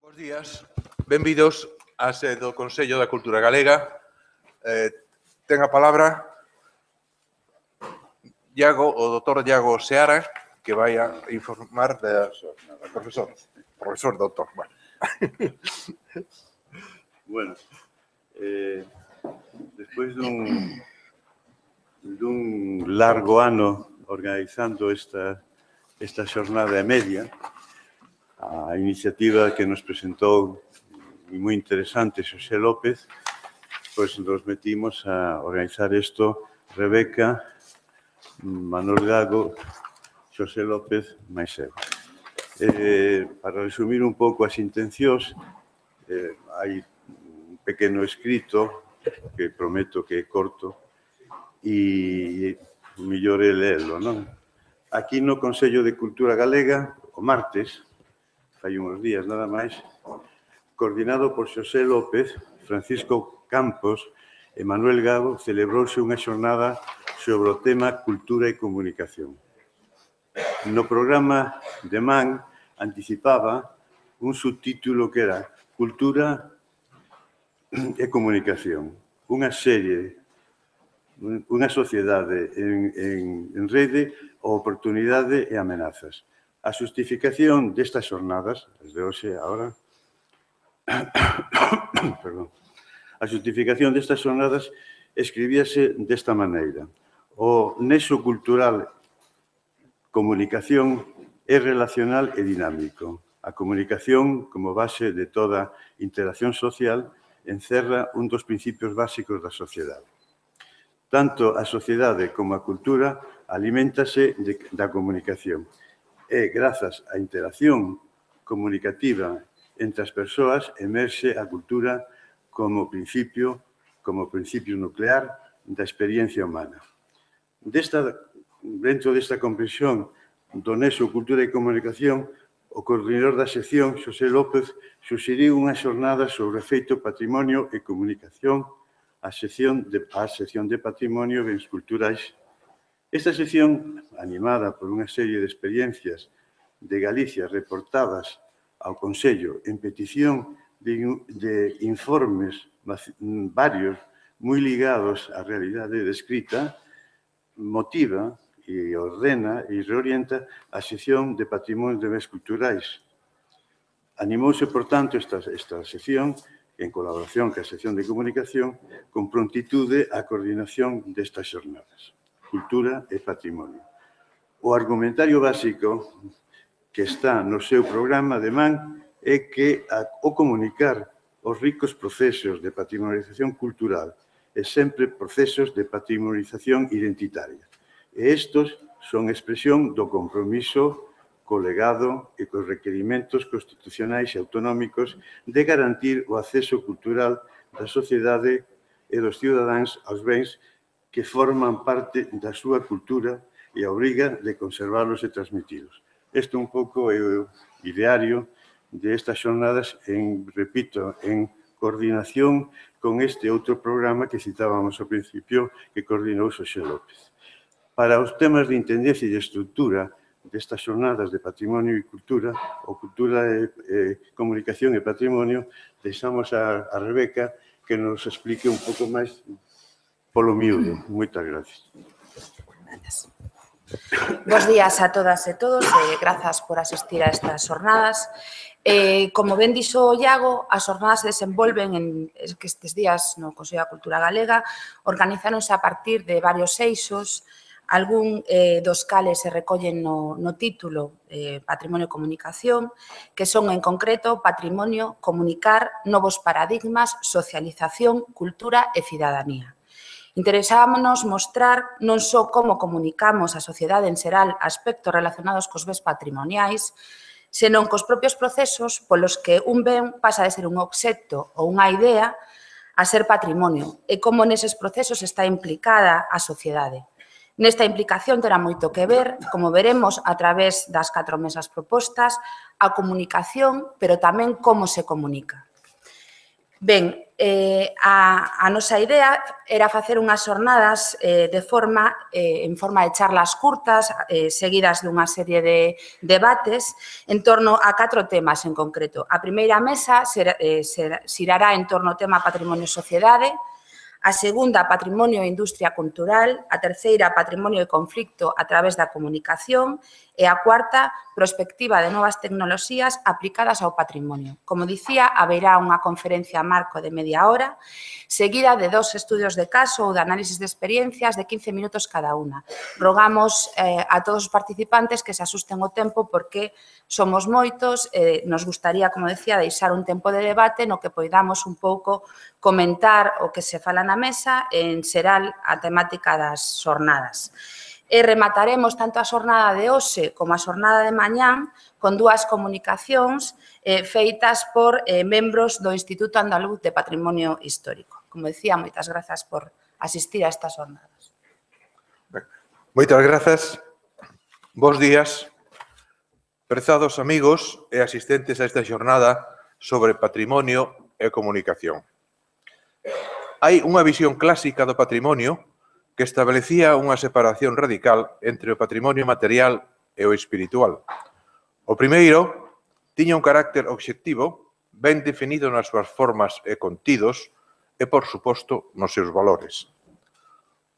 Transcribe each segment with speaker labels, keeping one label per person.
Speaker 1: Bos días, benvidos á sede do Consello da Cultura Galega. Ten a palabra o doutor Iago Seara, que vai a informar profesor, doutor.
Speaker 2: Bueno, despois dun largo ano organizando esta xornada e media, a iniciativa que nos presentou moi interesante Xosé López, pois nos metimos a organizar isto Rebeca, Manuel Gago, Xosé López, máis eu. Para resumir un pouco as intencións, hai un pequeno escrito que prometo que é corto e o mellor é leerlo, non? Aquí no Consello de Cultura Galega, o martes, fai uns días nada máis, coordinado por Xosé López, Francisco Campos e Manuel Gago, celebrouse unha xornada sobre o tema Cultura e Comunicación. No programa de Man anticipaba un subtítulo que era Cultura e Comunicación, unha sociedade en rede, oportunidade e amenazas. A xustificación destas xornadas, desde hoxe agora, a xustificación destas xornadas escribíase desta maneira. O nexo cultural comunicación é relacional e dinámico. A comunicación, como base de toda interacción social, encerra un dos principios básicos da sociedade. Tanto a sociedade como a cultura aliméntase da comunicación. E, grazas á interacción comunicativa entre as persoas, emerxe a cultura como principio nuclear da experiencia humana. Dentro desta comprensión do nexo cultura e comunicación, o coordinador da sección, Xosé López, suxeriu unha xornada sobre o efeito patrimonio e comunicación á sección de patrimonio e bens culturais. Esta sección, animada por unha serie de experiencias de Galicia reportadas ao Consello en petición de informes varios moi ligados á realidade descrita, motiva e ordena e reorienta a sección de patrimonio de bens culturais. Animouse, por tanto, esta sección, en colaboración ca sección de comunicación, con prontitude a coordinación destas xornadas. Cultura e patrimonio. O argumentario básico que está no seu programa de Man é que ao comunicar os ricos procesos de patrimonialización cultural e sempre procesos de patrimonialización identitaria. E estos son expresión do compromiso co legado e cos requerimentos constitucionais e autonómicos de garantir o acceso cultural da sociedade e dos cidadáns aos bens que forman parte da súa cultura e a obriga de conservarlos e transmitilos. Isto un pouco é o ideario destas xornadas, repito, en coordinación con este outro programa que citábamos ao principio que coordinou Xosé López. Para os temas de intendencia e de estrutura destas xornadas de patrimonio e cultura, ou cultura e comunicación e patrimonio, deixamos a Rebeca que nos explique un pouco máis polo miúdo. Moitas gracias.
Speaker 3: Bos días a todas e todos e grazas por asistir a estas xornadas. Como ben dixo Iago, as xornadas se desenvolven que estes días no Consello da Cultura Galega organizáronse a partir de varios eixos, algún dos cales se recollen no título Patrimonio e Comunicación, que son en concreto Patrimonio, Comunicar, Novos Paradigmas, Socialización, Cultura e Cidadanía. Interesámonos mostrar non só como comunicamos a sociedade en xeral aspectos relacionados cos bens patrimoniais, senón cos propios procesos polos que un ben pasa de ser un obxecto ou unha idea a ser patrimonio e como neses procesos está implicada a sociedade. Nesta implicación terá moito que ver, como veremos a través das 4 mesas propostas, a comunicación, pero tamén como se comunica. Ben, A nosa idea era facer unhas xornadas en forma de charlas curtas, seguidas dunha serie de debates, en torno a 4 temas en concreto. A primeira mesa xirará en torno ao tema patrimonio e sociedade, a segunda, patrimonio e industria cultural, a terceira, patrimonio e conflicto a través da comunicación e a cuarta, prospectiva de novas tecnoloxías aplicadas ao patrimonio. Como dicía, haberá unha conferencia marco de media hora, seguida de 2 estudios de caso ou de análisis de experiencias de 15 minutos cada unha. Rogamos a todos os participantes que se asusten o tempo porque somos moitos, nos gustaría, como decía, deixar un tempo de debate no que poidamos un pouco comentar o que se fala na mesa, en xeral a temática das xornadas. E remataremos tanto a xornada de hoxe como a xornada de mañán con 2 comunicacións feitas por membros do Instituto Andaluz de Patrimonio Histórico. Como decía, moitas grazas por asistir a estas xornadas.
Speaker 1: Moitas grazas. Bos días, prezados amigos e asistentes a esta xornada sobre patrimonio e comunicación. Hai unha visión clásica do patrimonio que establecía unha separación radical entre o patrimonio material e o espiritual. O primeiro tiña un carácter obxectivo, ben definido nas súas formas e contidos e, por suposto, nos seus valores.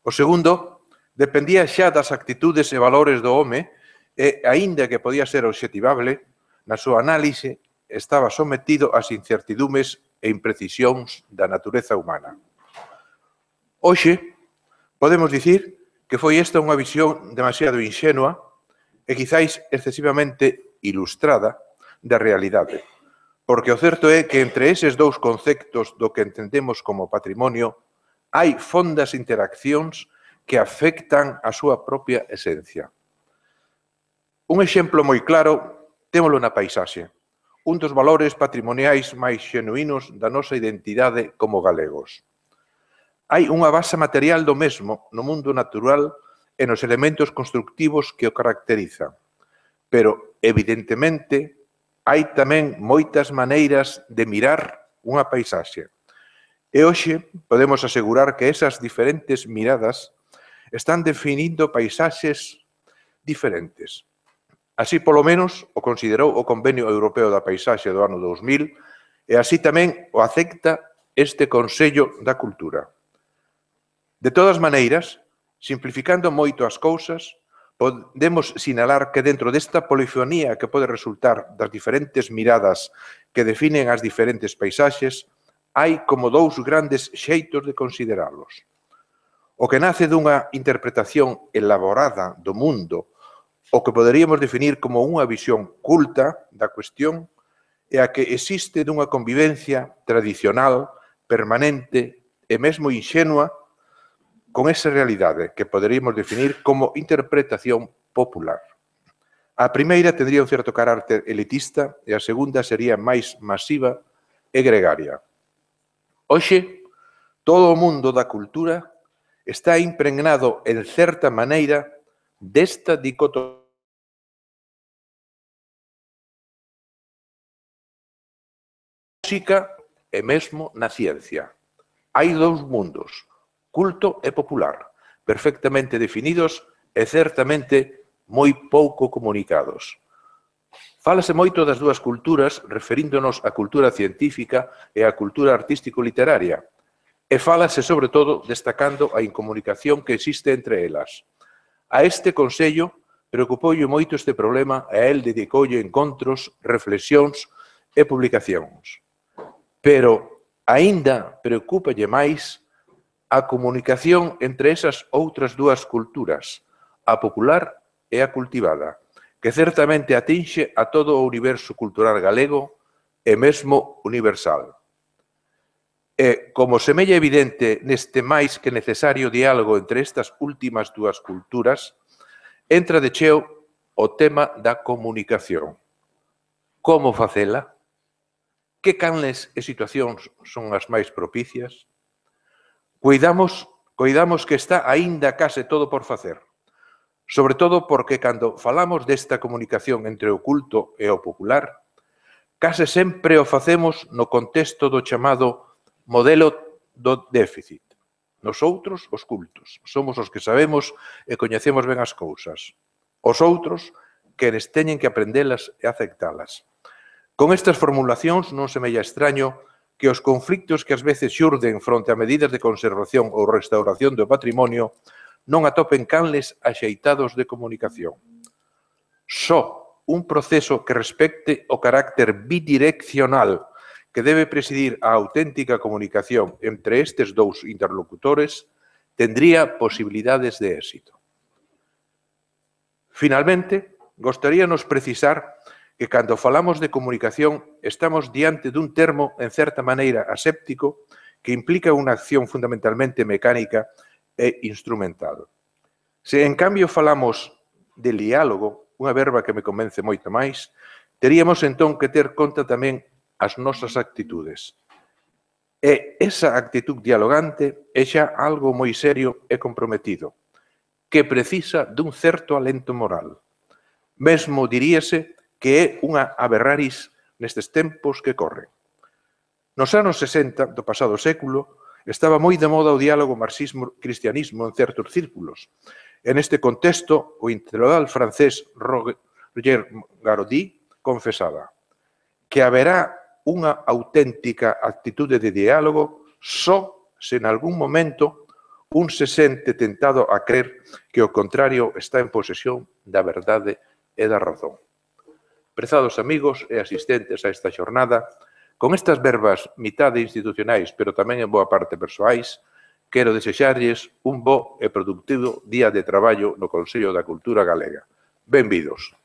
Speaker 1: O segundo dependía xa das actitudes e valores do home e, aínda que podía ser obxectivable, na súa análise estaba sometido ás incertidumes e imprecisións da natureza humana. Hoxe, podemos dicir que foi esta unha visión demasiado inxenua e quizáis excesivamente ilustrada da realidade, porque o certo é que entre eses 2 conceptos do que entendemos como patrimonio hai fondas interaccións que afectan a súa propia esencia. Un exemplo moi claro témolo na paisaxe, un dos valores patrimoniais máis xenuínos da nosa identidade como galegos. Hai unha base material do mesmo no mundo natural e nos elementos constructivos que o caracterizan, pero, evidentemente, hai tamén moitas maneiras de mirar unha paisaxe. E hoxe podemos asegurar que esas diferentes miradas están definindo paisaxes diferentes. Así, polo menos, o considerou o Convenio Europeo da Paisaxe do ano 2000 e así tamén o acepta este Consello da Cultura. De todas maneiras, simplificando moito as cousas, podemos sinalar que dentro desta polifonía que pode resultar das diferentes miradas que definen as diferentes paisaxes, hai como 2 grandes xeitos de consideralos. O que nace dunha interpretación elaborada do mundo, o que poderíamos definir como unha visión culta da cuestión, e a que existe dunha convivencia tradicional, permanente e mesmo inxenua con esa realidade que poderíamos definir como interpretación popular. A primeira tendría un certo carácter elitista e a segunda sería máis masiva e gregaria. Hoxe, todo o mundo da cultura está impregnado, en certa maneira, desta dicotomía música e mesmo na ciencia. Hai 2 mundos, culto e popular, perfectamente definidos e certamente moi pouco comunicados. Fálase moito das 2 culturas referíndonos á cultura científica e á cultura artístico-literaria e fálase, sobre todo, destacando a incomunicación que existe entre elas. A este Consello preocupoulle moito este problema e a él dedicoulle encontros, reflexións e publicacións. Pero, aínda preocúpalle máis a comunicación entre esas outras 2 culturas, a popular e a cultivada, que certamente atinxe a todo o universo cultural galego e mesmo universal. E, como semella evidente neste máis que necesario diálogo entre estas últimas 2 culturas, entra de cheo o tema da comunicación. Como facela? Que canles e situacións son as máis propicias? Cuidamos que está aínda case todo por facer, sobre todo porque cando falamos desta comunicación entre o culto e o popular, case sempre o facemos no contexto do chamado Modelo do déficit. Nos outros, os cultos. Somos os que sabemos e coñecemos ben as cousas. Os outros, quenes teñen que aprendelas e aceptalas. Con estas formulacións non semella extraño que os conflictos que ás veces xurden fronte a medidas de conservación ou restauración do patrimonio non atopen canles axeitados de comunicación. Só un proceso que respecte o carácter bidireccional que debe presidir a auténtica comunicación entre estes dous interlocutores tendría posibilidades de éxito. Finalmente, gostaríanos precisar que cando falamos de comunicación estamos diante dun termo en certa maneira aséptico que implica unha acción fundamentalmente mecánica e instrumental. Se, en cambio, falamos de diálogo, unha verba que me convence moito máis, teríamos entón que ter conta tamén as nosas actitudes. E esa actitud dialogante é xa algo moi serio e comprometido, que precisa dun certo alento moral. Mesmo diríase que é unha aberraris nestes tempos que corren. Nos anos 60 do pasado século estaba moi de moda o diálogo marxismo-cristianismo en certos círculos. En este contexto, o intelectual francés Roger Garaudy confesaba que haberá unha auténtica actitude de diálogo só se en algún momento un se sente tentado a crer que o contrario está en posesión da verdade e da razón. Prezados amigos e asistentes a esta xornada, con estas verbas mitade institucionais, pero tamén en boa parte persoais, quero desexarlles un bo e productivo día de traballo no Consello da Cultura Galega. Benvidos.